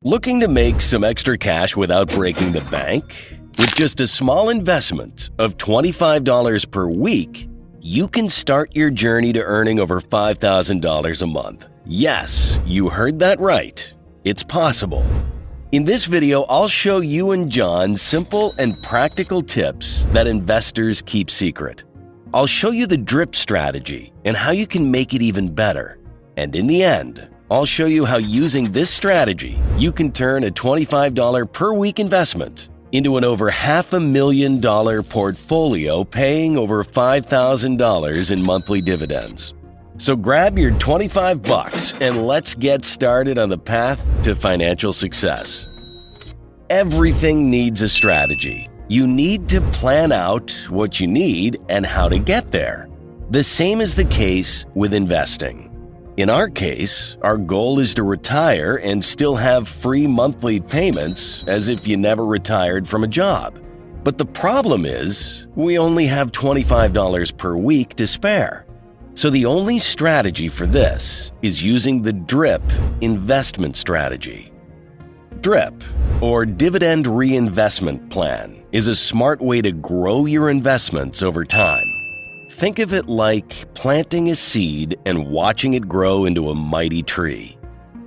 Looking to make some extra cash without breaking the bank? With just a small investment of $25 per week, you can start your journey to earning over $5,000 a month. Yes, you heard that right. It's possible. In this video, I'll show you and John simple and practical tips that investors keep secret. I'll show you the DRIP strategy and how you can make it even better. And in the end, I'll show you how using this strategy, you can turn a $25 per week investment into an over $500,000 portfolio paying over $5,000 in monthly dividends. So grab your $25 and let's get started on the path to financial success. Everything needs a strategy. You need to plan out what you need and how to get there. The same is the case with investing. In our case, our goal is to retire and still have free monthly payments as if you never retired from a job. But the problem is, we only have $25 per week to spare. So the only strategy for this is using the DRIP investment strategy. DRIP, or Dividend Reinvestment Plan, is a smart way to grow your investments over time. Think of it like planting a seed and watching it grow into a mighty tree.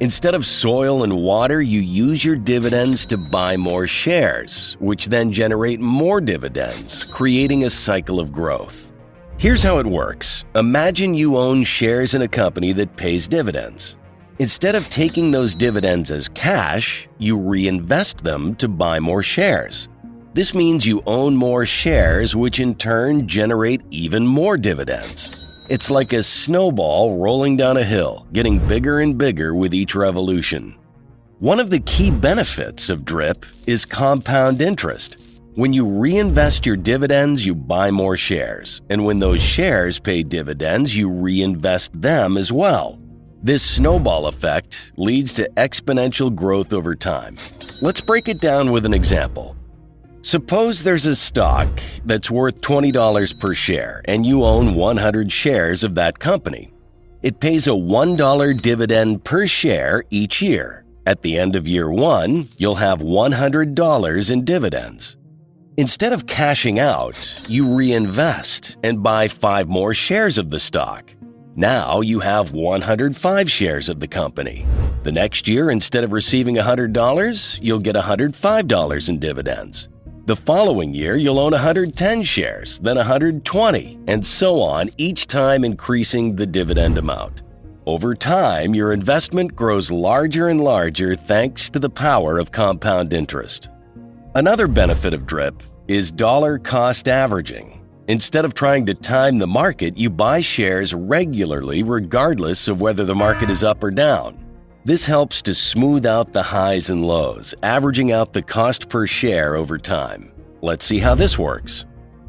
Instead of soil and water, you use your dividends to buy more shares, which then generate more dividends, creating a cycle of growth. Here's how it works. Imagine you own shares in a company that pays dividends. Instead of taking those dividends as cash, you reinvest them to buy more shares. This means you own more shares, which in turn generate even more dividends. It's like a snowball rolling down a hill, getting bigger and bigger with each revolution. One of the key benefits of DRIP is compound interest. When you reinvest your dividends, you buy more shares, and when those shares pay dividends, you reinvest them as well. This snowball effect leads to exponential growth over time. Let's break it down with an example. Suppose there's a stock that's worth $20 per share and you own 100 shares of that company. It pays a $1 dividend per share each year. At the end of year one, you'll have $100 in dividends. Instead of cashing out, you reinvest and buy 5 more shares of the stock. Now you have 105 shares of the company. The next year, instead of receiving $100, you'll get $105 in dividends. The following year, you'll own 110 shares, then 120, and so on, each time increasing the dividend amount. Over time, your investment grows larger and larger thanks to the power of compound interest. Another benefit of DRIP is dollar cost averaging. Instead of trying to time the market, you buy shares regularly regardless of whether the market is up or down. This helps to smooth out the highs and lows, averaging out the cost per share over time. Let's see how this works.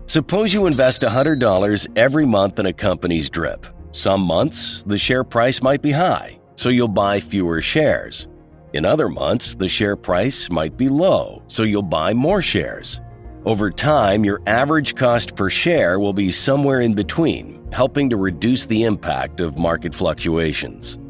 Suppose you invest $100 every month in a company's DRIP. Some months, the share price might be high, so you'll buy fewer shares. In other months, the share price might be low, so you'll buy more shares. Over time, your average cost per share will be somewhere in between, helping to reduce the impact of market fluctuations.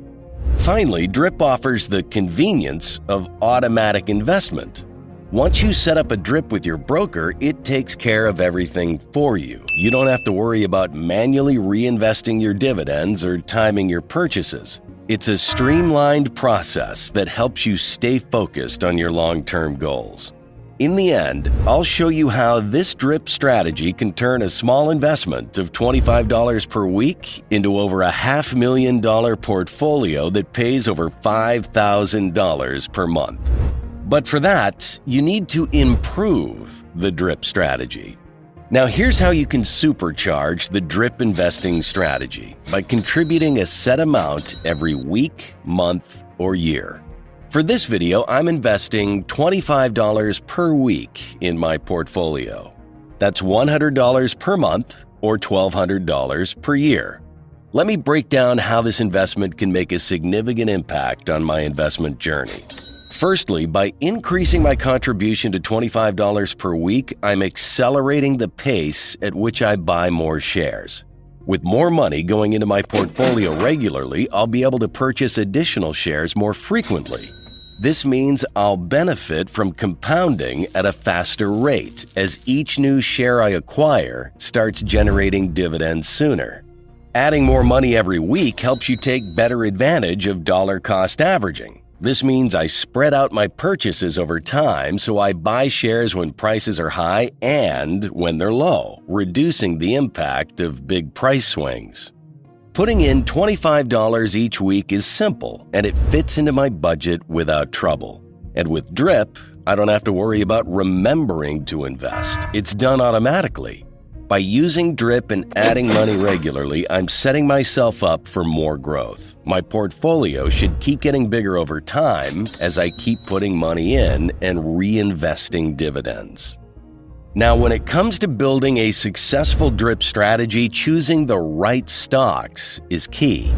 Finally, DRIP offers the convenience of automatic investment. Once you set up a DRIP with your broker, it takes care of everything for you. You don't have to worry about manually reinvesting your dividends or timing your purchases. It's a streamlined process that helps you stay focused on your long-term goals. In the end, I'll show you how this DRIP strategy can turn a small investment of $25 per week into over a $500,000 portfolio that pays over $5,000 per month. But for that, you need to improve the DRIP strategy. Now here's how you can supercharge the DRIP investing strategy by contributing a set amount every week, month, or year. For this video, I'm investing $25 per week in my portfolio. That's $100 per month or $1,200 per year. Let me break down how this investment can make a significant impact on my investment journey. Firstly, by increasing my contribution to $25 per week, I'm accelerating the pace at which I buy more shares. With more money going into my portfolio regularly, I'll be able to purchase additional shares more frequently. This means I'll benefit from compounding at a faster rate as each new share I acquire starts generating dividends sooner. Adding more money every week helps you take better advantage of dollar cost averaging. This means I spread out my purchases over time, so I buy shares when prices are high and when they're low, reducing the impact of big price swings. Putting in $25 each week is simple, and it fits into my budget without trouble. And with DRIP, I don't have to worry about remembering to invest. It's done automatically. By using DRIP and adding money regularly, I'm setting myself up for more growth. My portfolio should keep getting bigger over time as I keep putting money in and reinvesting dividends. Now, when it comes to building a successful DRIP strategy, choosing the right stocks is key.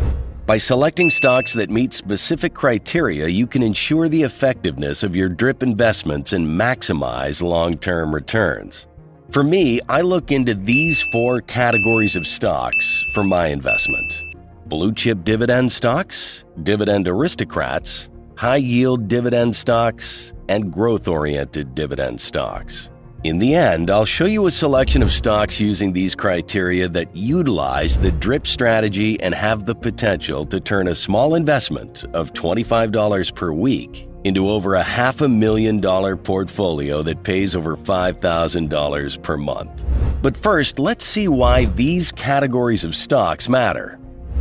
By selecting stocks that meet specific criteria, you can ensure the effectiveness of your DRIP investments and maximize long-term returns. For me, I look into these 4 categories of stocks for my investment: blue-chip dividend stocks, dividend aristocrats, high-yield dividend stocks, and growth-oriented dividend stocks. In the end, I'll show you a selection of stocks using these criteria that utilize the DRIP strategy and have the potential to turn a small investment of $25 per week into over a $500,000 portfolio that pays over $5,000 per month. But first, let's see why these categories of stocks matter.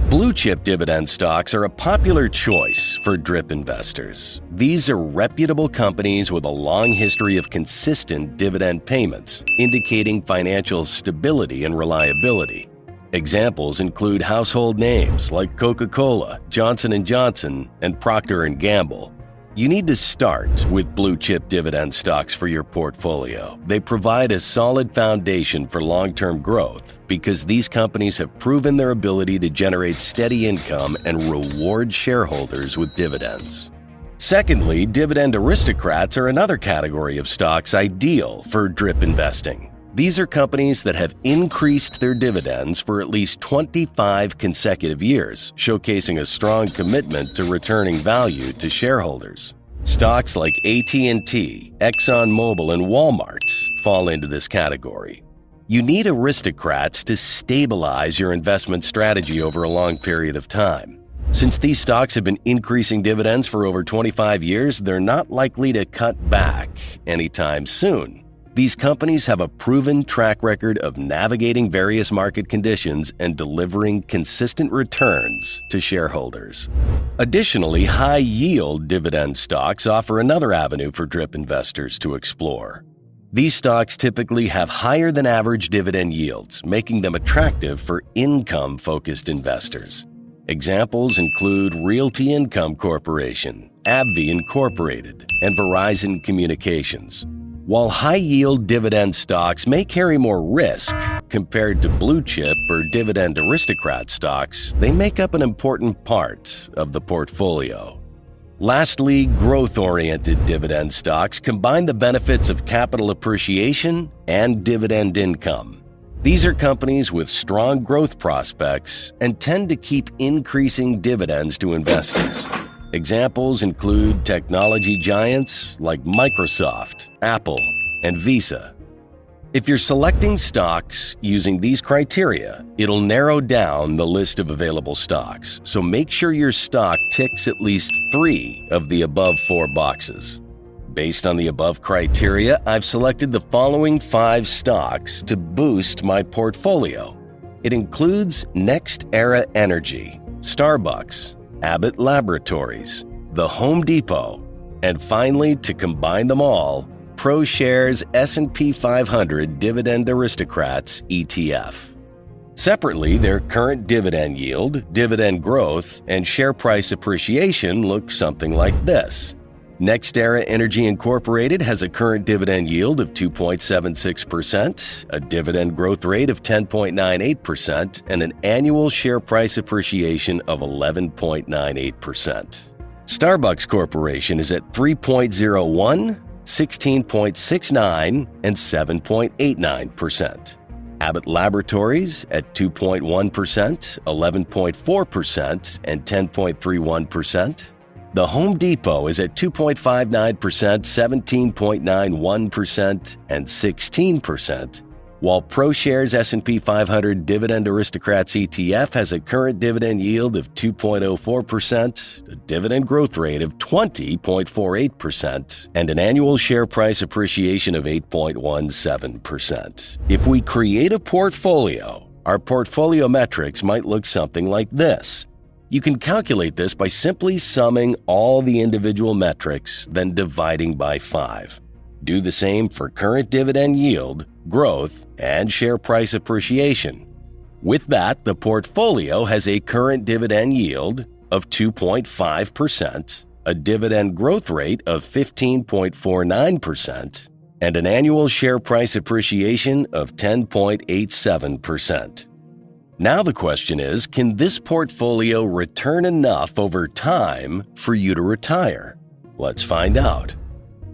Blue-chip dividend stocks are a popular choice for DRIP investors. These are reputable companies with a long history of consistent dividend payments, indicating financial stability and reliability. Examples include household names like Coca-Cola, Johnson & Johnson, and Procter & Gamble. You need to start with blue-chip dividend stocks for your portfolio. They provide a solid foundation for long-term growth because these companies have proven their ability to generate steady income and reward shareholders with dividends. Secondly, dividend aristocrats are another category of stocks ideal for DRIP investing. These are companies that have increased their dividends for at least 25 consecutive years, showcasing a strong commitment to returning value to shareholders. Stocks like AT&T, ExxonMobil, and Walmart fall into this category. You need aristocrats to stabilize your investment strategy over a long period of time. Since these stocks have been increasing dividends for over 25 years, they're not likely to cut back anytime soon. These companies have a proven track record of navigating various market conditions and delivering consistent returns to shareholders. Additionally, high-yield dividend stocks offer another avenue for DRIP investors to explore. These stocks typically have higher than average dividend yields, making them attractive for income-focused investors. Examples include Realty Income Corporation, AbbVie Incorporated, and Verizon Communications. While high-yield dividend stocks may carry more risk compared to blue-chip or dividend aristocrat stocks, they make up an important part of the portfolio. Lastly, growth-oriented dividend stocks combine the benefits of capital appreciation and dividend income. These are companies with strong growth prospects and tend to keep increasing dividends to investors. Examples include technology giants like Microsoft, Apple, and Visa. If you're selecting stocks using these criteria, it'll narrow down the list of available stocks, so make sure your stock ticks at least 3 of the above 4 boxes. Based on the above criteria, I've selected the following 5 stocks to boost my portfolio. It includes NextEra Energy, Starbucks, Abbott Laboratories, The Home Depot, and finally, to combine them all, ProShares S&P 500 Dividend Aristocrats ETF. Separately, their current dividend yield, dividend growth, and share price appreciation look something like this. NextEra Energy Incorporated has a current dividend yield of 2.76%, a dividend growth rate of 10.98%, and an annual share price appreciation of 11.98%. Starbucks Corporation is at 3.01%, 16.69%, and 7.89%. Abbott Laboratories at 2.1%, 11.4%, and 10.31%. The Home Depot is at 2.59%, 17.91%, and 16%, while ProShares S&P 500 Dividend Aristocrats ETF has a current dividend yield of 2.04%, a dividend growth rate of 20.48%, and an annual share price appreciation of 8.17%. If we create a portfolio, our portfolio metrics might look something like this. You can calculate this by simply summing all the individual metrics, then dividing by 5. Do the same for current dividend yield, growth, and share price appreciation. With that, the portfolio has a current dividend yield of 2.5%, a dividend growth rate of 15.49%, and an annual share price appreciation of 10.87%. Now the question is, can this portfolio return enough over time for you to retire? Let's find out.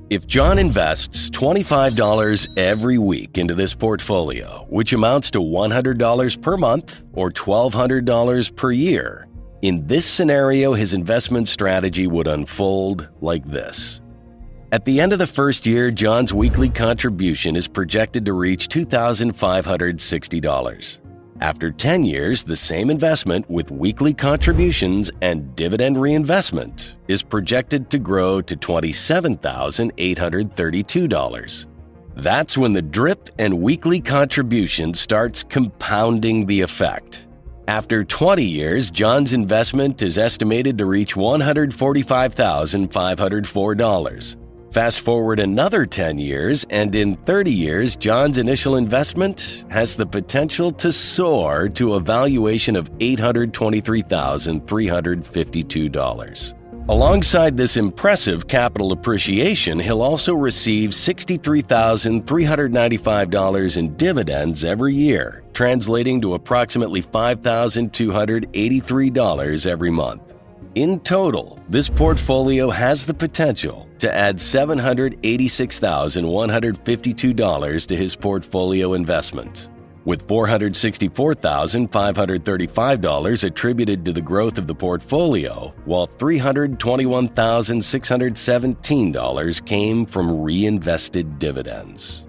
If John invests $25 every week into this portfolio, which amounts to $100 per month or $1,200 per year, in this scenario, his investment strategy would unfold like this. At the end of the first year, John's weekly contribution is projected to reach $2,560. After 10 years, the same investment with weekly contributions and dividend reinvestment is projected to grow to $27,832. That's when the DRIP and weekly contribution starts compounding the effect. After 20 years, John's investment is estimated to reach $145,504. Fast forward another 10 years, and in 30 years, John's initial investment has the potential to soar to a valuation of $823,352. Alongside this impressive capital appreciation, he'll also receive $63,395 in dividends every year, translating to approximately $5,283 every month. In total, this portfolio has the potential to add $786,152 to his portfolio investment, with $464,535 attributed to the growth of the portfolio, while $321,617 came from reinvested dividends.